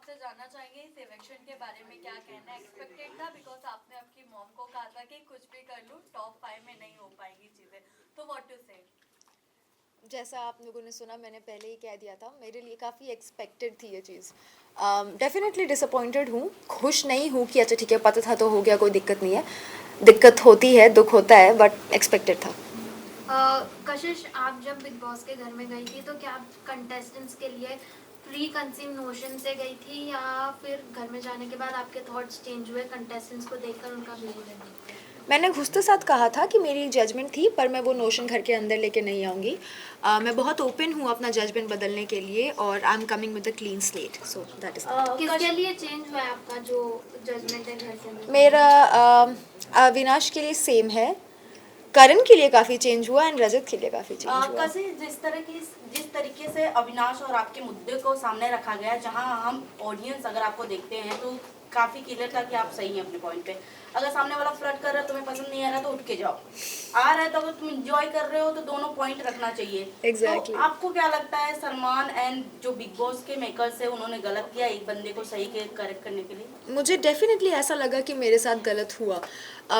आपसे जानना चाहेंगे इस इलेक्शन के बारे में क्या कहना है। एक्सपेक्टेड था बिकॉज आपने आपकी मॉम को कहा था कि कुछ भी कर लूँ टॉप 5 में नहीं हो पाएगी चीज़ें, तो व्हाट टू से। जैसा आप लोगों ने सुना, मैंने पहले ही कह दिया था, मेरे लिए काफ़ी एक्सपेक्टेड थी ये चीज़। डेफिनेटली डिसअपॉइंटेड हूँ, खुश नहीं हूँ कि अच्छा ठीक है, पता था तो हो गया, कोई दिक्कत नहीं है। दिक्कत होती है, दुख होता है, बट एक्सपेक्टेड था। कशिश, आप जब बिग बॉस के घर में गई थी तो क्या आप कंटेस्टेंट्स के लिए प्री कंसीव नोशन से गई थी, या फिर घर में जाने के बाद आपके थॉट्स चेंज हुए कंटेस्टेंट्स को देखकर, उनका बिहेवियर देखकर? मैंने घुसते साथ कहा था कि मेरी जजमेंट थी, पर मैं वो नोशन घर के अंदर लेके नहीं आऊँगी। मैं बहुत ओपन हूँ अपना जजमेंट बदलने के लिए, और I am coming with a clean slate, so that is किसके लिए चेंज हुआ है आपका जो जजमेंट है घर के अंदर? मेरा अविनाश के लिए सेम है, करण के लिए काफ़ी चेंज हुआ, एंड रजत के लिए काफ़ी चेंज हुआ। कैसे जिस तरीके से अविनाश और आपके मुद्दे को सामने रखा गया, जहां हम ऑडियंस अगर आपको देखते हैं तो काफी क्लियर था कि आप सही हैं अपने पॉइंट पे। अगर सामने वाला फ्लर्ट कर रहा है, तुम्हें पसंद नहीं आ रहा तो उठ के जाओ। आ रहा है तो अगर तुम एंजॉय कर रहे हो तो दोनों पॉइंट रखना चाहिए। Exactly. तो आपको क्या लगता है सलमान एंड जो बिग बॉस के मेकर्स है उन्होंने गलत किया एक बंदे को सही के करेक्ट करने के लिए? मुझे डेफिनेटली ऐसा लगा कि मेरे साथ गलत हुआ।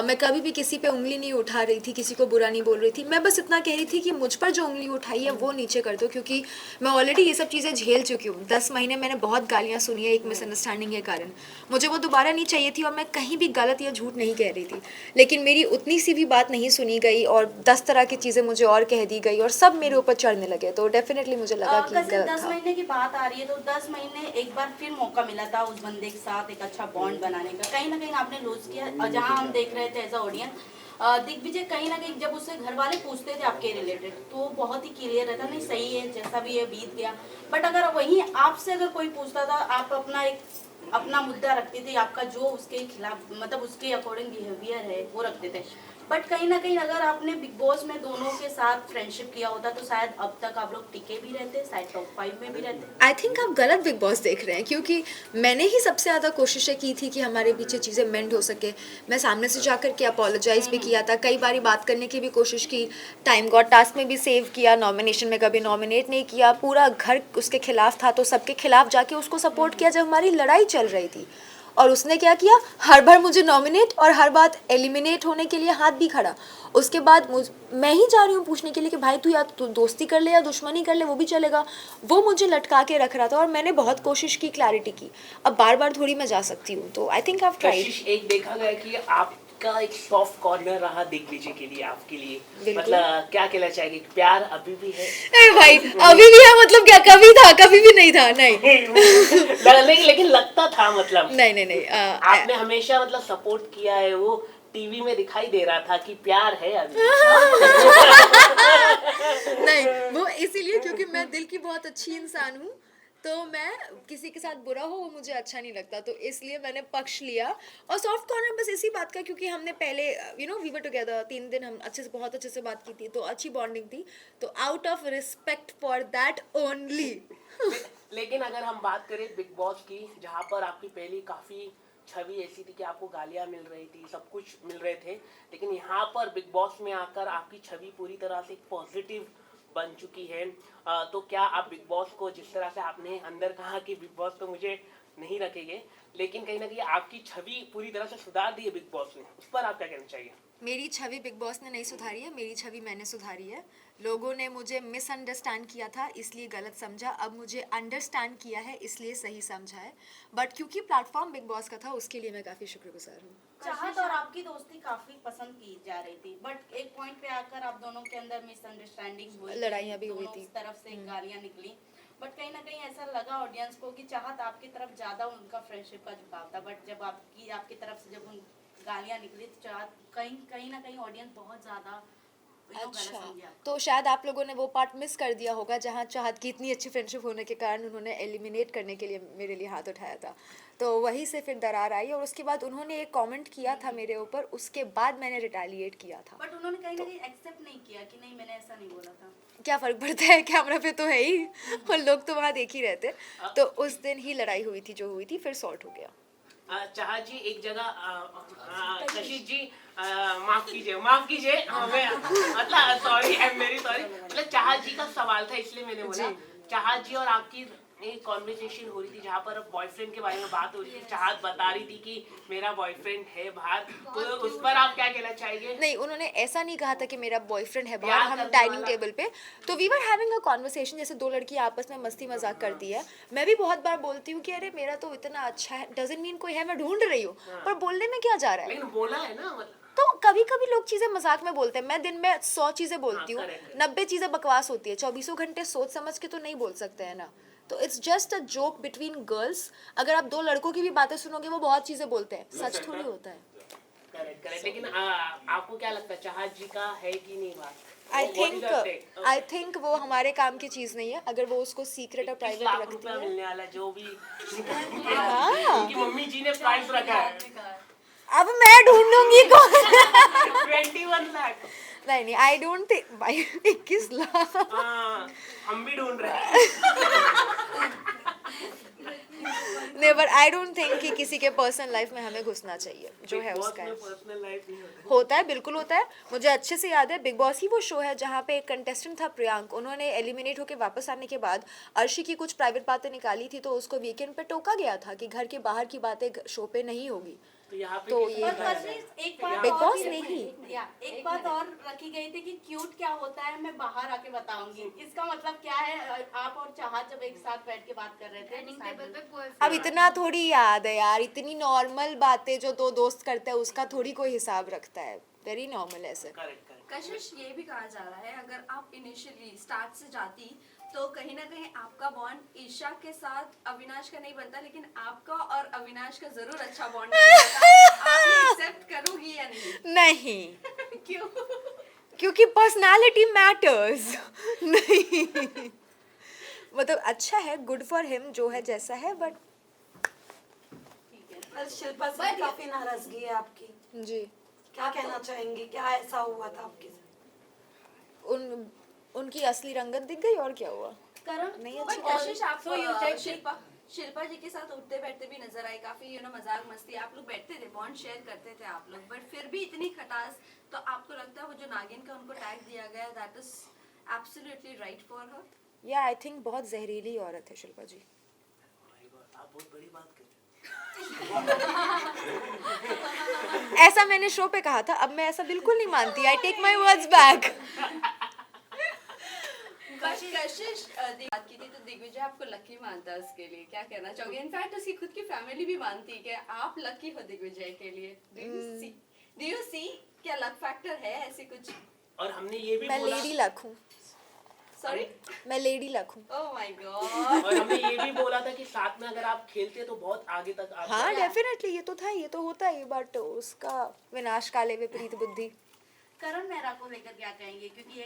मैं कभी भी किसी पे उंगली नहीं उठा रही थी, किसी को बुरा नहीं बोल रही थी। मैं बस इतना कह रही थी कि मुझ पर जो उंगली उठाई है वो नीचे कर दो, क्योंकि मैं ऑलरेडी ये सब चीज़ें झेल चुकी हूँ। 10 महीने मैंने बहुत गालियाँ सुनी है एक मिसअंडरस्टैंडिंग के कारण। मुझे वो दोबारा नहीं चाहिए थी, और मैं कहीं भी गलत या झूठ नहीं कह रही थी। लेकिन मेरी उतनी सी भी बात नहीं सुनी गई, और 10 तरह की चीज़ें मुझे और कह दी गई, और सब मेरे ऊपर चढ़ने लगे। तो डेफिनेटली मुझे लगा कि कैसे गलत 10 था। महीने की बात आ रही है तो 10 महीने एक बार फिर मौका मिला था उस बंदे के साथ एक अच्छा बॉन्ड बनाने का, कहीं ना कहीं आपने लूज किया। जहां हम देख रहे थे एज अ ऑडियंस, दिग्विजय कहीं ना कहीं जब उससे घर वाले पूछते थे आपके रिलेटेड तो वो बहुत ही क्लियर रहता, नहीं सही है जैसा भी है बीत गया। बट अगर वहीं आपसे अगर कोई पूछता था, आप अपना मुद्दा रखते थे, आपका जो उसके खिलाफ मतलब उसके अकॉर्डिंग बिहेवियर है वो रखते थे। बट कहीं ना कहीं अगर आपने बिग बॉस में दोनों के साथ फ्रेंडशिप किया होता तो शायद अब तक आप लोग टिके भी रहते, शायद टॉप 5 में भी रहते। आई थिंक आप गलत बिग बॉस देख रहे हैं, क्योंकि मैंने ही सबसे ज़्यादा कोशिशें की थी कि हमारे पीछे चीज़ें मेंड हो सके। मैं सामने से जाकर के अपोलोजाइज़ भी किया था, कई बारी बात करने की भी कोशिश की, टाइम गॉड टास्क में भी सेव किया, नॉमिनेशन में कभी नॉमिनेट नहीं किया, पूरा घर उसके खिलाफ था तो सबके खिलाफ जाके उसको सपोर्ट किया जब हमारी लड़ाई चल रही थी। और उसने क्या किया, हर बार मुझे नॉमिनेट और हर बार एलिमिनेट होने के लिए हाथ भी खड़ा। उसके बाद मैं ही जा रही हूँ पूछने के लिए कि भाई तू या तो दोस्ती कर ले या दुश्मनी कर ले, वो भी चलेगा। वो मुझे लटका के रख रहा था, और मैंने बहुत कोशिश की क्लैरिटी की। अब बार बार थोड़ी मैं जा सकती हूँ, तो I think I have tried. कशिश, एक देखा गया कि आपका एक सॉफ्ट कॉर्नर रहा दिग्विजय के लिए, आपके लिए बिल्कुल। मतलब क्या कहना चाहेंगे, प्यार अभी भी है? अरे भाई, अभी भी है मतलब क्या, कभी था कभी भी नहीं था? नहीं नहीं, लेकिन लगता था मतलब नहीं नहीं नहीं, आपने हमेशा मतलब सपोर्ट किया है, वो टीवी में दिखाई दे रहा था कि प्यार है अभी। नहीं, वो इसीलिए क्योंकि मैं दिल की बहुत अच्छी इंसान हूँ, तो मैं किसी के साथ बुरा हो वो मुझे अच्छा नहीं लगता, तो इसलिए मैंने पक्ष लिया। और सॉफ्ट कॉर्नर बस इसी बात का, क्योंकि हमने पहले वी वर टुगेदर 3 दिन, हम बहुत अच्छे से बात की थी, तो अच्छी बॉन्डिंग थी, तो out of respect for that only. लेकिन अगर हम बात करें बिग बॉस की, जहाँ पर आपकी पहली काफी छवि ऐसी थी कि आपको गालियां मिल रही थी, सब कुछ मिल रहे थे, लेकिन यहाँ पर बिग बॉस में आकर आपकी छवि पूरी तरह से पॉजिटिव बन चुकी है। तो क्या आप बिग बॉस को, जिस तरह से आपने अंदर कहा कि बिग बॉस तो मुझे नहीं रखेंगे, लेकिन कहीं ना कहीं आपकी छवि पूरी तरह से सुधार दी है बिग बॉस ने, उस पर आप क्या कहना चाहिए? मेरी छवि बिग बॉस ने नहीं सुधारी है, मेरी छवि मैंने सुधारी है। लोगों ने मुझे मिसअंडरस्टैंड किया था इसलिए गलत समझा, अब मुझे अंडरस्टैंड किया है इसलिए सही समझा है। बट क्योंकि प्लेटफॉर्म बिग बॉस का था, उसके लिए मैं काफ़ी शुक्रगुजार हूँ। चाहत और आपकी दोस्ती काफी पसंद की जा रही थी, बट एक पॉइंट पे आकर आप दोनों के अंदर मिसअंडरस्टैंडिंग हुई, लड़ाइयाँ भी हुई दोनों थी। तरफ से गालियां निकली। बट कहीं ना कहीं ऐसा लगा ऑडियंस को कि चाहत आपकी तरफ ज्यादा उनका फ्रेंडशिप का झुकाव था, बट जब आपकी तरफ से जब उन गालियां निकली तो चाहत कहीं ना कहीं ऑडियंस बहुत ज्यादा अच्छा, तो शायद आप लोगों ने वो पार्ट मिस कर दिया होगा जहाँ चाहत की इतनी अच्छी फ्रेंडशिप होने के कारण उन्होंने एलिमिनेट करने के लिए मेरे लिए हाथ उठाया था, तो वहीं से फिर दरार आई, और उसके बाद उन्होंने एक कमेंट किया था मेरे ऊपर, उसके बाद मैंने रिटेलिएट किया था। बट उन्होंने कहीं ना कहीं एक्सेप्ट नहीं किया कि नहीं मैंने ऐसा नहीं बोला था। क्या फ़र्क पड़ता है, कैमरा पे तो है ही, और लोग तो वहाँ देख ही रहते। तो उस दिन ही लड़ाई हुई थी जो हुई थी, फिर सॉर्ट हो गया। चाहा जी एक जगह, कशिश जी माफ कीजिए, मैं मतलब sorry, I am very sorry, मतलब चाहा जी का सवाल था इसलिए मैंने बोला। चाहा जी और आपकी एक कॉन्वर्सेशन हो रही थी जहाँ पर बॉयफ्रेंड के बारे में बात हो रही थी, चाहत बता रही थी कि मेरा बॉयफ्रेंड है बाहर, तो उस पर आप क्या कहना चाहेंगे? नहीं, उन्होंने ऐसा नहीं कहा था कि मेरा बॉयफ्रेंड है बाहर। प्यार हम करने डाइनिंग वाला। टेबल पे तो we were having a conversation, जैसे दो लड़की आपस में मस्ती मजाक करती है। मैं भी बहुत बार बोलती हूँ कि अरे मेरा तो इतना अच्छा है, डजंट मीन कोई है, मैं ढूंढ रही हूँ, पर बोलने में क्या जा रहा है। लेकिन बोला है ना, मतलब तो कभी कभी लोग चीजें मजाक में बोलते हैं, मैं दिन में 100 चीजें बोलती हूँ, correct, correct. 90 चीजें बकवास होती है, 24 घंटे सोच समझ के तो नहीं बोल सकते हैं ना। तो it's just a joke between girls. अगर आप दो लड़कों की भी बातें सुनोगे वो बहुत चीजें बोलते हैं, सच थोड़ी होता है। Correct correct. लेकिन आपको क्या लगता है चाहत जी का है कि नहीं बात? आई थिंक वो हमारे काम की चीज नहीं है। अगर वो उसको सीक्रेट और 21 प्राइवेट लाख रखती रुपया है। मिलने वाला जो भी हाँ। उनकी मम्मी जी ने प्राइस रखा है आपने कहा। अब मैं ढूंढूंगी कौन। 21 लाख। नहीं, आई डोंट थिंक भाई 21 लाख। हाँ, हम भी ढूंढ रहे हैं। नहीं, बट आई डोंट थिंक कि किसी के पर्सनल लाइफ में हमें घुसना चाहिए, जो है Big Boss उसका में है। पर्सनल लाइफ नहीं होता। होता है, बिल्कुल होता है। मुझे अच्छे से याद है, बिग बॉस ही वो शो है जहाँ पे एक कंटेस्टेंट था प्रियांक, उन्होंने एलिमिनेट होकर वापस आने के बाद अर्शी की कुछ प्राइवेट बातें निकाली थी, तो उसको वीकेंड पे टोका गया था कि घर के बाहर की बातें शो पे नहीं होगी। तो यहाँ पे तो किसी ये का और है? कशिश एक बात Big और Boss भी नहीं। एक बात और रखी गई थी कि क्यूट क्या होता है मैं बाहर आके बताऊंगी। इसका मतलब क्या है? आप और चाहत जब एक साथ बैठ के बात कर रहे थे डाइनिंग टेबल पे अब बॉयफ्रेंड इतना थोड़ी याद है यार, इतनी नॉर्मल बातें जो दो दोस्त करते हैं उसका थोड़ी कोई हिसाब रखता है। वेरी नॉर्मल ऐसे। Correct correct. कशिश ये भी कहा जा रहा है अगर आप इनिशियली स्टार्ट से जाती तो कहीं ना कहीं आपका बॉन्ड ईशा के साथ अविनाश का नहीं बनता, लेकिन आपका और अविनाश का जरूर अच्छा बॉन्ड बनता। आप ये एक्सेप्ट करोगी या नहीं? नहीं, क्यों? क्योंकि पर्सनालिटी मैटर्स। नहीं, मतलब अच्छा है, गुड फॉर हिम जो है जैसा है, बट पर शिल्पा से भी काफी नाराजगी है आपकी, जी क्या कहना चाहेंगी? क्या ऐसा हुआ था आपके साथ? उनकी असली रंगत दिख गई और क्या हुआ। करण नहीं बट अच्छी कशिश आप So you said शिल्पा जी के साथ उठते बैठते भी नजर आए, काफी मजाक मस्ती आप लोग बैठते थे, बॉन्ड शेयर करते थे आप लोग, बट फिर भी इतनी खटास। तो आपको लगता है वो जो नागिन का उनको टैग दिया गया that is absolutely right for her? या आई थिंक बहुत जहरीली औरत है शिल्पा जी। आप बहुत बड़ी बात कर रहे ऐसा मैंने शो पे कहा था, अब मैं ऐसा बिल्कुल नहीं मानती। I take my words back. Kashish बात की थी तो दिग्विजय आपको लकी मानता है, उसके लिए क्या कहना चाहोगे? इनफैक्ट उसकी खुद की फैमिली भी मानती है कि आप लकी हो दिग्विजय के लिए। डू यू सी क्या लक फैक्टर है ऐसे कुछ? और हमने ये भी मैं बोला, लेडी लक हूँ, सॉरी, मैं लेडी लक हूँ। Oh my God. और हमने ये भी बोला था कि साथ में अगर आप खेलते तो बहुत आगे तक आप हाँ डेफिनेटली, ये तो था, ये तो होता है, बट उसका विनाश काले विपरीत बुद्धि। करण मेहरा को लेकर क्या कहेंगे? क्योंकि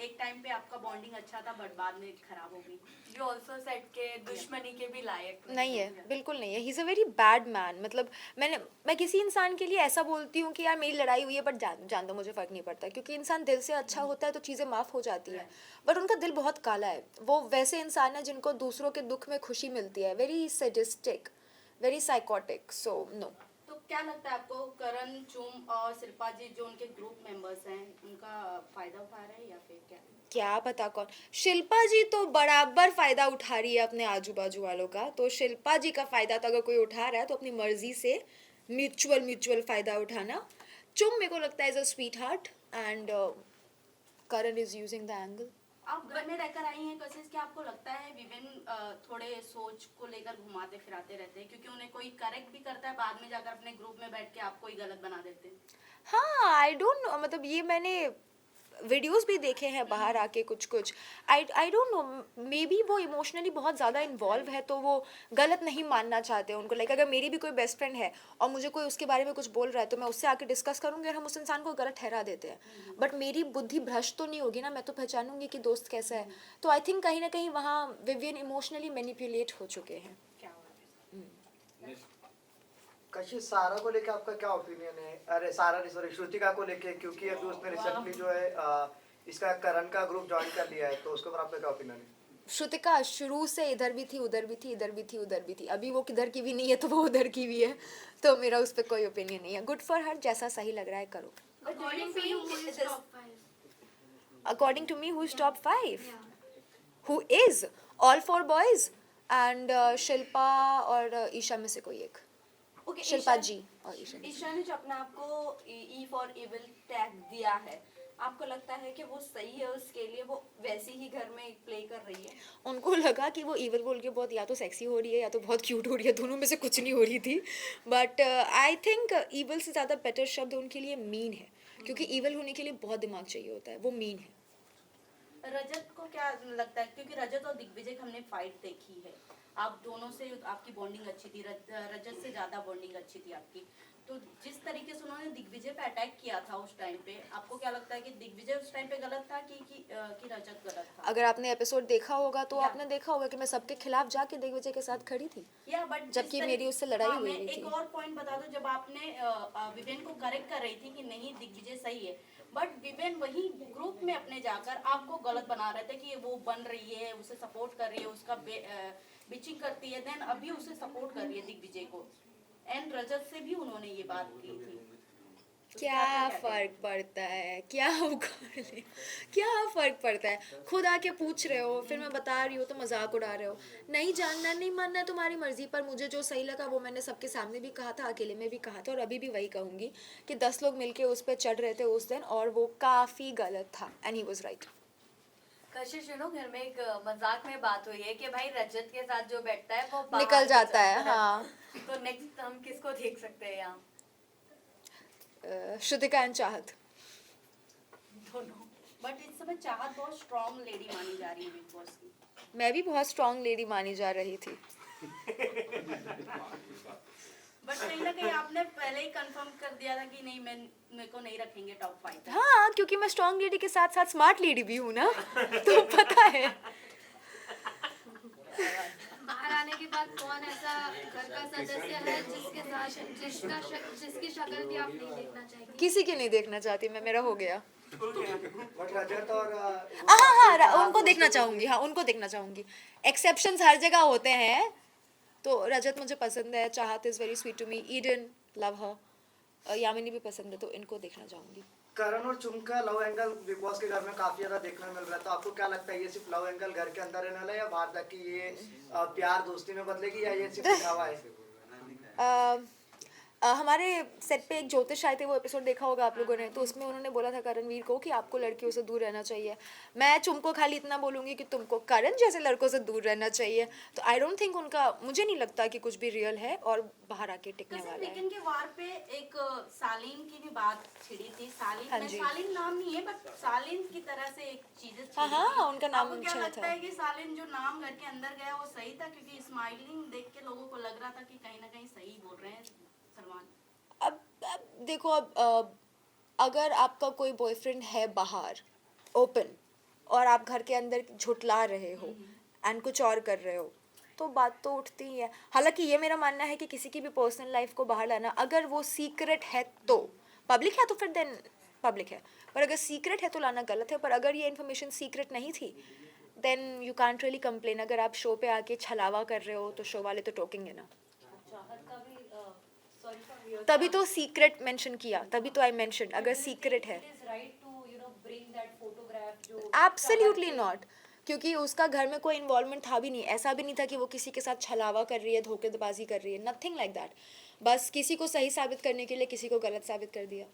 एक टाइम पे आपका बॉन्डिंग अच्छा था बट बाद में खराब हो गई। यू ऑल्सो सेट के दुश्मनी के भी लायक नहीं है, बिल्कुल नहीं है। He is a very bad man. मतलब मैं किसी इंसान के लिए ऐसा बोलती हूँ कि यार मेरी लड़ाई हुई है बट जान दो, मुझे फ़र्क नहीं पड़ता, क्योंकि इंसान दिल से अच्छा होता है तो चीज़ें माफ़ हो जाती हैं। बट उनका दिल बहुत काला है। वो वैसे इंसान है जिनको दूसरों के दुख में खुशी मिलती है। Very sadistic, very psychotic, so no. तो क्या लगता है आपको करण, चुम और शिल्पा जी जो उनके ग्रुप मेंबर्स हैं उनका फायदा उठा रहे हैं या फिर क्या पता कौन। शिल्पा जी तो बराबर फ़ायदा उठा रही है अपने आजू बाजू वालों का। तो शिल्पा जी का फ़ायदा तो अगर कोई उठा रहा है तो अपनी मर्जी से म्यूचुअल फ़ायदा उठाना। चुम मेरे को लगता है is a sweet heart and Karan is using the angle. आप घर में रहकर आई हैं कशिश, क्या आपको लगता है विवेन थोड़े सोच को लेकर घुमाते फिराते रहते हैं? क्योंकि उन्हें कोई करेक्ट भी करता है, बाद में जाकर अपने ग्रुप में बैठ के आपको ही गलत बना देते हैं। हाँ, आई डोंट नो, मतलब ये मैंने वीडियोस भी देखे हैं बाहर आके कुछ I don't know, may be वो इमोशनली बहुत ज़्यादा इन्वॉल्व है तो वो गलत नहीं मानना चाहते उनको। लाइक अगर मेरी भी कोई बेस्ट फ्रेंड है और मुझे कोई उसके बारे में कुछ बोल रहा है तो मैं उससे आके डिस्कस करूँगी और हम उस इंसान को गलत ठहरा देते हैं। बट मेरी बुद्धि भ्रष्ट तो नहीं होगी ना, मैं तो पहचानूंगी कि दोस्त कैसा है। तो आई थिंक कहीं ना कहीं वहाँ विवियन इमोशनली मैनिपुलेट हो चुके हैं। क्या हुआ? कशिश, सारा को लेके आपका क्या ओपिनियन है? अरे सारा नहीं, सॉरी, श्रुतिका को लेके, क्योंकि अभी उसने रिसेंटली जो है इसका करण का ग्रुप ज्वाइन कर लिया है, तो उसके ऊपर आपका क्या ओपिनियन है? श्रुतिका शुरू से इधर भी थी, उधर भी थी, इधर भी थी, उधर भी थी। अभी वो किधर की भी नहीं है तो वो उधर की भी है, तो मेरा उस पर कोई ओपिनियन नहीं है। गुड फॉर हर, जैसा सही लग रहा है करो। According to you, who is top 5? According to me, who's top 5? Who is? All 4 boys? And Shilpa और ईशा में से कोई एक, ओके, शिल्पा जी और ईशा जी। ईशा ने जो अपने आप को ई फॉर इविल टैग दिया है, आपको लगता है कि वो सही है, उसके लिए वो वैसे ही घर में प्ले कर रही है? उनको लगा कि वो इवल बोल के बहुत या तो सेक्सी हो रही है या तो बहुत क्यूट हो रही है, दोनों में से कुछ नहीं हो रही थी। बट आई थिंक इवल से ज़्यादा बेटर शब्द उनके लिए मीन है, क्योंकि इवल होने के लिए बहुत दिमाग चाहिए होता है, वो मीन है। रजत को क्या लगता है, क्योंकि रजत और दिग्विजय की हमने फाइट देखी है, आप दोनों से आपकी बॉन्डिंग अच्छी थी, रजत से ज्यादा बॉन्डिंग अच्छी थी आपकी, तो जिस तरीके से उन्होंने दिग्विजय पे अटैक किया था उस टाइम पे, आपको क्या लगता है कि दिग्विजय उस टाइम पे गलत था कि रजत गलत था? अगर आपने एपिसोड देखा होगा तो आपने देखा होगा कि मैं सबके खिलाफ जाके दिग्विजय के साथ खड़ी थी, या बट जबकि मेरी उससे लड़ाई हुई मैं थी। एक और पॉइंट बता दूं, जब आपने विवेन को करेक्ट कर रही थी कि नहीं दिग्विजय सही है, बट विवेन वही ग्रुप में अपने जाकर आपको गलत बना रहे थे कि वो बन रही है, उसे सपोर्ट कर रही है, उसका बिचिंग करती है, देन अभी उसे सपोर्ट कर रही है दिग्विजय को, एंड रजत से भी उन्होंने ये बात की थी। तो क्या फर्क पड़ता है, क्या उखाड़ ले, क्या फर्क पड़ता है? खुद आके पूछ रहे हो, फिर मैं बता रही हूँ तो मजाक उड़ा रहे हो। नहीं जानना नहीं मानना है तुम्हारी मर्जी, पर मुझे जो सही लगा वो मैंने सबके सामने भी कहा था, अकेले में भी कहा था, और अभी भी वही कहूँगी कि 10 लोग मिलके उस पर चढ़ रहे थे उस दिन, और वो काफ़ी गलत था, एंड ही वॉज राइट। कशिश, घर में एक मजाक में बात हुई है कि भाई रजत के साथ जो बैठता है वो बाहर निकल हो जाता है, हाँ। तो नेक्स्ट हम किसको देख सकते हैं यहाँ? श्रुतिका एंड चाहत। दोनों। बट इस समय चाहत बहुत स्ट्रॉन्ग लेडी मानी जा रही है बिग बॉस की। मैं भी बहुत स्ट्रॉन्ग लेडी मानी जा रही थी। बट कहीं ना कहीं आपने पहले ही कंफर्म कर दिया था कि नहीं, मेरे को नहीं रखेंगे टॉप 5। हाँ, क्योंकि मैं स्ट्रॉन्ग लेडी के साथ साथ स्मार्ट लेडी भी हूँ ना, तो पता है। बाहर आने के बाद कौन ऐसा घर का सदस्य है जिसकी शक्ल भी आप नहीं देखना चाहेंगे? किसी की नहीं देखना चाहती मैं, मेरा हो गया। बट रजत और हाँ, उनको देखना चाहूंगी, हाँ उनको देखना चाहूंगी। एक्सेप्शंस हर जगह होते हैं, तो रजत मुझे पसंद है, Chahat is very sweet to me, Eden love her, Yamini भी पसंद है, तो इनको देखना चाहूंगी। करण और चुम का लव एंगल बिग बॉस के घर में काफी ज्यादा देखने को मिल रहा है, तो आपको क्या लगता है ये सिर्फ लव एंगल घर के अंदर रहने वाला है या बाहर तक की ये प्यार दोस्ती में बदलेगी, या ये सिर्फ दिखावा है? हमारे सेट पे एक ज्योतिष आए थे, वो एपिसोड देखा होगा आप लोगों ने, तो उसमें उन्होंने बोला था करणवीर को कि आपको लड़कियों से दूर रहना चाहिए। मैं चुम को खाली इतना बोलूँगी कि तुमको करण जैसे लड़कों से दूर रहना चाहिए। तो आई डोंट थिंक उनका, मुझे नहीं लगता कि कुछ भी रियल है और बाहर आके टिकने वाला है। वीकेंड के वार पे एक सालीन की भी बात छिड़ी थी। सालीन, हाँ मैं जी। सालीन नाम नहीं है, बट सालीन की तरह से एक चीजें हाँ, हाँ, उनका नाम आपको क्या छिड़ा लगता था। है कि सालीन जो नाम घर के अंदर गया वो सही था? क्योंकि स्माइलिंग देख के लोगों को लग रहा था कि कहीं ना कहीं सही बोल रहे हैं सलमान। अब देखो, अगर आपका कोई बॉयफ्रेंड है बाहर ओपन और आप घर के अंदर झुठला रहे हो एंड कुछ और कर रहे हो, तो बात तो उठती ही है। हालांकि ये मेरा मानना है कि किसी की भी पर्सनल लाइफ को बाहर लाना, अगर वो सीक्रेट है तो पब्लिक है, तो फिर देन पब्लिक है, पर अगर सीक्रेट है तो लाना गलत है। पर अगर ये इन्फॉर्मेशन सीक्रेट नहीं थी then you can't really complain. अगर आप शो पे आके छलावा कर रहे हो तो शो वाले तो टोकेंगे ना। तभी तो सीक्रेट मेंशन किया, तभी तो आई मेंशन अगर सीक्रेट है। एब्सोल्युटली नॉट, क्योंकि उसका घर में कोई इन्वॉल्वमेंट था भी नहीं, ऐसा भी नहीं था कि वो किसी के साथ छलावा कर रही है, धोखेबाजी कर रही है, नथिंग लाइक दैट। बस किसी को सही साबित करने के लिए किसी को गलत साबित कर दिया।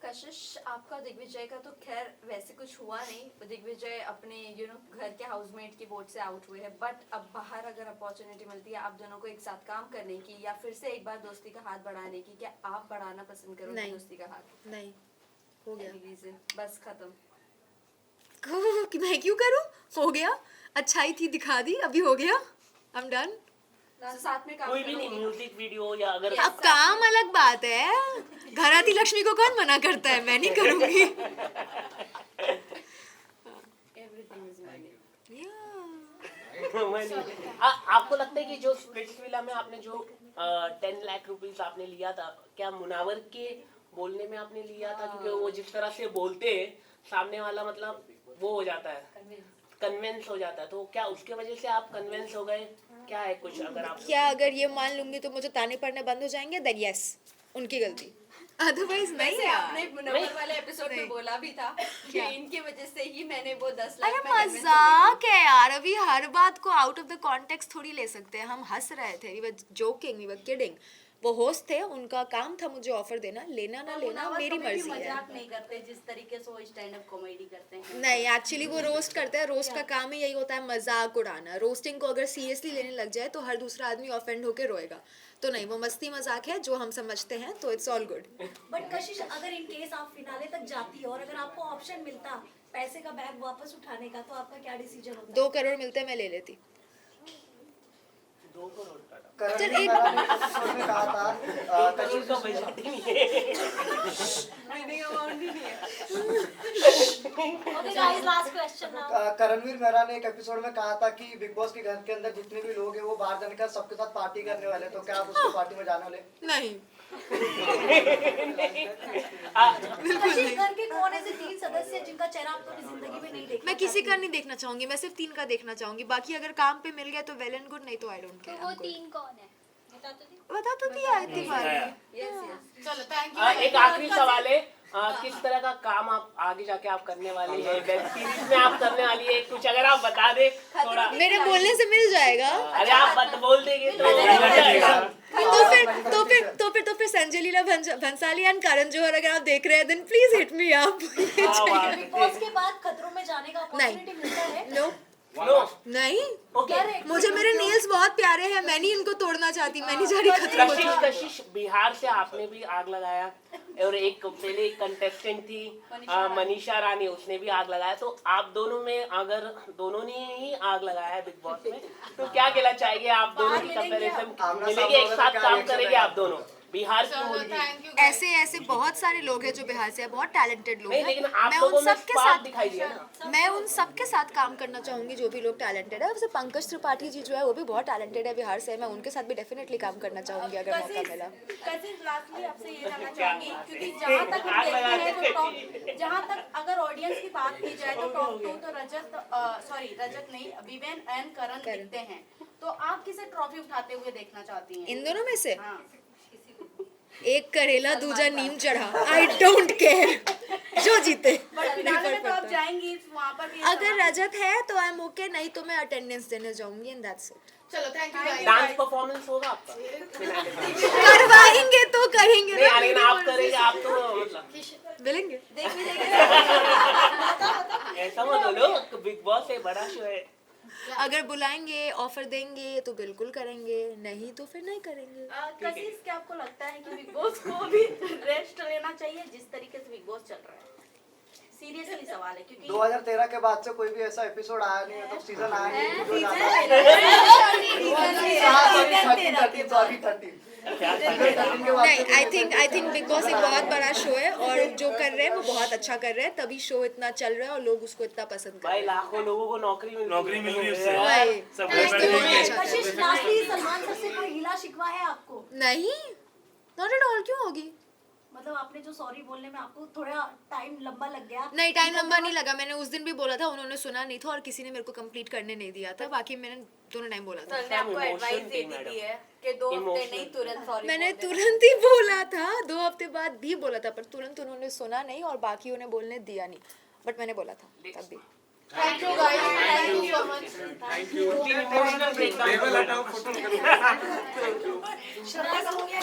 कशिश, आपका दिग्विजय का तो खैर वैसे कुछ हुआ नहीं, दिग्विजय अपने घर के हाउसमेट की वोट से आउट हुए हैं, बट अब बाहर अगर अपॉर्चुनिटी मिलती है आप दोनों को एक साथ काम करने की या फिर से एक बार दोस्ती का हाथ बढ़ाने की, क्या आप बढ़ाना पसंद करोगे नहीं। दोस्ती का हाथ? नहीं, हो गया। Any reason? बस खत्म। कि मैं क्यों करूं? हो गया, अच्छाई थी दिखा दी, अभी हो गया, आई एम डन। तो साथ में काम कोई भी नहीं, करोगे? म्यूजिक वीडियो या अगर अब काम अलग बात है, घर आती लक्ष्मी को कौन मना करता है, मैं नहीं करूंगी। Everything is money. आपको लगता है कि जो स्प्लिट्स विला में आपने जो 10 लाख रुपीस आपने लिया था, क्या मुनावर के बोलने में आपने लिया था? क्योंकि वो जिस तरह से बोलते हैं सामने वाला, मतलब वो हो जाता है, कन्विंस हो जाता है, तो क्या उसके वजह से आप कन्विंस हो गए? क्या है कुछ? अगर आप क्या अगर ये मान लूंगी तो मुझे ताने पड़ने बंद हो जाएंगे? देन यस, उनकी गलती। अदरवाइज नहीं वैसे यार। आपने नंबर वाले एपिसोड में बोला भी था कि इनकी वजह से ही मैंने वो 10 लाख अरे में convince मजाक है यार, अभी हर बात को आउट ऑफ द कॉन्टेक्स्ट थोड़ी ले सकते हैं। हम हंस रहे थे, we were joking, we were kidding. वो होस्ट थे, उनका काम था मुझे ऑफर देना, लेना ना लेना मुनावर मेरी कभी भी मर्जी है। मजाक नहीं करते जिस तरीके से वो स्टैंड अप कॉमेडी करते हैं। नहीं, एक्चुअली वो रोस्ट करते हैं, रोस्ट का काम ही यही होता है, मजाक उड़ाना। रोस्टिंग को अगर सीरियसली लेने लग जाए तो हर दूसरा आदमी ऑफेंड होके रोएगा। तो नहीं, वो मस्ती मजाक है जो हम समझते हैं, तो इट्स ऑल गुड। बट कशिश, अगर इन केस आप फिनाले तक जाती और अगर आपको ऑप्शन मिलता पैसे का बैग वापस उठाने का, तो आपका क्या डिसीजन होता? 2 करोड़ मिलते मैं ले लेती। 2 करोड़ का करण मेहरा ने एपिसोड में कहा था कशिश का बजट ही नहीं है। winning amount ही नहीं है। Okay guys, last question now. Karanveer Mehra ने एक एपिसोड में कहा था कि बिग बॉस के घर के अंदर जितने भी लोग हैं वो बाहर जाने का सबके साथ पार्टी करने वाले, तो क्या आप उसको पार्टी में जाने वाले? नहीं, कशिश, घर के कौन ऐसे 3 सदस्य हैं जिनका चेहरा आप कभी जिंदगी में नहीं देखा? मैं किसी का नहीं देखना चाहूंगी, मैं सिर्फ 3 का देखना चाहूंगी। बाकी अगर काम पे मिल गया तो वेल एंड गुड, नहीं तो आई डोंट तो वो केयर। 3 कौन है? बता तो दिया इतनी बार। चलो थैंक एक आखिरी सवाल है, किस तरह का काम आप आगे जाके आप करने वाली है, वेब सीरीज में आप करने वाली है, कुछ अगर आप बता दे थोड़ा। मेरे बोलने से मिल जाएगा। अरे आप बोल देंगे तो हो जाएगा। तो फिर संजय लीला भंसाली एंड करण जौहर अगर आप देख रहे हैं, then please hit me up. Bigg Boss के बाद खतरों में जाने का अपॉर्चुनिटी मिलता है? नो, नो नहीं, ओके। मुझे मेरे नेल्स बहुत प्यारे हैं, मैं नहीं इनको तोड़ना चाहती, मैं नहीं जा रही खतरों में। कशिश बिहार से आपने भी आग लगाया, और एक पहले एक कंटेस्टेंट थी मनीषा रानी, उसने भी आग लगाया। तो आप दोनों में अगर दोनों ने ही आग लगाया है बिग बॉस में, तो क्या कहना चाहिए आप दोनों की कंपैरिजन मिलेगी, एक साथ काम करेंगे आप दोनों? बिहार की मुर्गी। ऐसे बहुत सारे लोग हैं जो बिहार से हैं, बहुत टैलेंटेड लोग नहीं, हैं। लेकिन आप मैं लोगों उन में सबके स्पार्क साथ दिखाई दिया ना। मैं उन सबके साथ काम करना चाहूंगी जो भी लोग टैलेंटेड है। वैसे पंकज त्रिपाठी जी जो है वो भी बहुत टैलेंटेड है बिहार से, मैं उनके साथ भी डेफिनेटली काम करना चाहूंगी अगर मौका मिला। लास्टली आपसे ये जानना चाहूंगी, क्योंकि जहाँ तक हम देखते हैं तो टॉप, जहाँ तक अगर ऑडियंस की बात की जाए तो टॉप 2 तो रजत नहीं, विवेन एंड करण दिखते हैं। तो आप किसे ट्रॉफी उठाते हुए देखना चाहती हैं? इन दोनों में से हाँ। एक करेला दूजा नीम चढ़ा, आई डोंट केयर, जो जीते। बट फिनाले में तो आप जाएंगी, वहाँ पर भी अगर रजत है तो आई एम ओके, नहीं तो मैं अटेंडेंस देने जाऊंगी एंड दैट्स इट। चलो थैंक यू। डांस परफॉर्मेंस होगा आपका? करवाएंगे तो करेंगे नहीं, ना, लेकिन आप करेंगे, आप तो मतलब मिलेंगे। ऐसा मत बोलो, बिग बॉस एक बड़ा शो है। अगर बुलाएंगे, ऑफर देंगे तो बिल्कुल करेंगे, नहीं तो फिर नहीं करेंगे। कशिश, क्या आपको लगता है कि बिग बॉस को भी रेस्ट लेना चाहिए जिस तरीके से बिग बॉस चल रहा है? सीरियसली सवाल है, क्योंकि 2013 के बाद से कोई भी ऐसा एपिसोड आया नहीं, मतलब सीजन आया नहीं जो ज्यादा- 13 नहीं, आई थिंक बिग बॉस एक बहुत बड़ा शो है और जो कर रहे हैं वो बहुत अच्छा कर रहे हैं, तभी शो इतना चल रहा है और लोग उसको इतना पसंद कर रहे भाई हैं। लाखों लोगों को नौकरी मिल रही है उससे। भाई, सब thank घर you, बैठे अच्छा कशिश, कर- लास्टली सलमान सर से कोई गिला शिकवा है आपको? नहीं, नॉट एट ऑल, क्यों होगी? मतलब आपने जो सॉरी बोलने में आपको थोड़ा टाइम लंबा लग गया? नहीं, टाइम लंबा नहीं लगा, मैंने उस दिन भी बोला था, उन्होंने सुना नहीं था और किसी ने मेरे को कंप्लीट करने नहीं दिया था, बाकी मैंने दोनों टाइम बोला था। सर ने आपको एडवाइस दे दी है कि 2 हफ्ते नहीं, तुरंत सॉरी मैंने तुरंत ही बोला था, 2 हफ्ते बाद भी बोला था, पर तुरंत उन्होंने सुना नहीं और बाकी उन्हें बोलने दिया नहीं, बट मैंने बोला था तब भी। Thank you guys, thank you so much. Thank you. Table हटाओ, फोटो करो। श्रद्धा का हो गया?